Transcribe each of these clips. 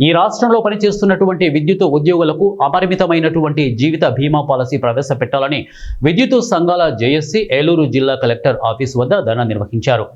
ఈ రాష్ట్రంలో పనిచేస్తున్నటువంటి విద్యుత్ ఉద్యోగులకు అపరిమితమైనటువంటి జీవిత బీమా పాలసీ ప్రవేశపెట్టాలని విద్యుత్ సంఘాల జేఏసీ ఏలూరు జిల్లా కలెక్టర్ ఆఫీస్ వద్ద ధర్నా నిర్వహించారు.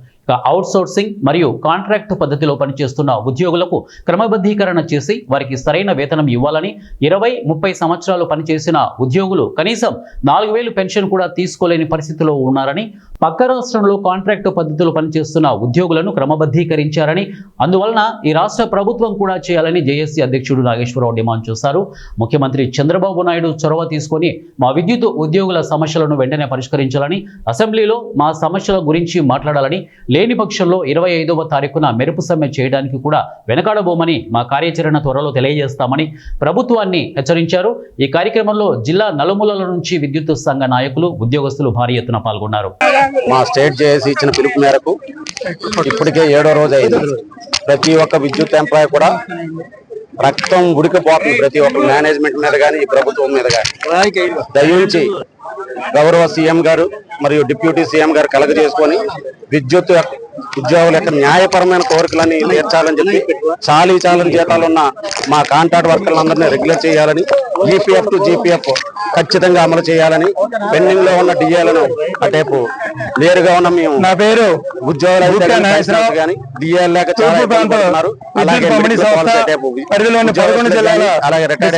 అవుట్సోర్సింగ్ మరియు కాంట్రాక్ట్ పద్ధతిలో పనిచేస్తున్న ఉద్యోగులకు క్రమబద్ధీకరణ చేసి వారికి సరైన వేతనం ఇవ్వాలని, 20-30 సంవత్సరాలు పనిచేసిన ఉద్యోగులు కనీసం 4,000 పెన్షన్ కూడా తీసుకోలేని పరిస్థితిలో ఉన్నారని, పక్క రాష్ట్రంలో కాంట్రాక్ట్ పద్ధతిలో పనిచేస్తున్న ఉద్యోగులను క్రమబద్ధీకరించారని, అందువలన ఈ రాష్ట్ర ప్రభుత్వం కూడా చేయాలని జేఏసీ అధ్యక్షుడు నాగేశ్వరరావు డిమాండ్ చేశారు. ముఖ్యమంత్రి చంద్రబాబు నాయుడు చొరవ తీసుకొని మా విద్యుత్ ఉద్యోగుల సమస్యలను వెంటనే పరిష్కరించాలని, అసెంబ్లీలో మా సమస్యల గురించి మాట్లాడాలని, లేని పక్షంలో 25వ తారీఖున మెరుపు సమ్మె చేయడానికి కూడా వెనకాడబోమని మా కార్యాచరణ త్వరలో తెలియజేస్తామని ప్రభుత్వాన్ని హెచ్చరించారు. ఈ కార్యక్రమంలో జిల్లా నలుమూలల నుంచి విద్యుత్ సంఘ నాయకులు, ఉద్యోగస్తులు భారీ ఎత్తున పాల్గొన్నారు. మా స్టేట్ జేఏసీ ఇచ్చిన పిలుపు మేరకు ఇప్పటికే 7వ రోజు అయింది. ప్రతి ఒక్క విద్యుత్ ఎంప్లాయీ కూడా రక్తం ఉడికిపోతుంది, ప్రతి ఒక్క మేనేజ్మెంట్ మీద కానీ ఈ ప్రభుత్వం మీద కానీ. దయించి గౌరవ సీఎం గారు మరియు డిప్యూటీ సీఎం గారు కలగజేసుకొని విద్యుత్ ఉద్యోగుల యొక్క న్యాయపరమైన కోరికలన్నీ తీర్చాలని చెప్పి చాలని జీతాలు ఉన్న మా కాంట్రాక్ట్ వర్కర్లందరినీ రెగ్యులర్ చేయాలని, ఈపీఎఫ్ టు జీపీఎఫ్ ఖచ్చితంగా అమలు చేయాలని, పెండింగ్ లో ఉన్న డిఏలను అటేపు నేరుగా ఉన్న మేము నా పేరు ఉద్యోగులు కానీ డిఏలు లేక చాలా అలాగే అలాగే రిటైర్డ్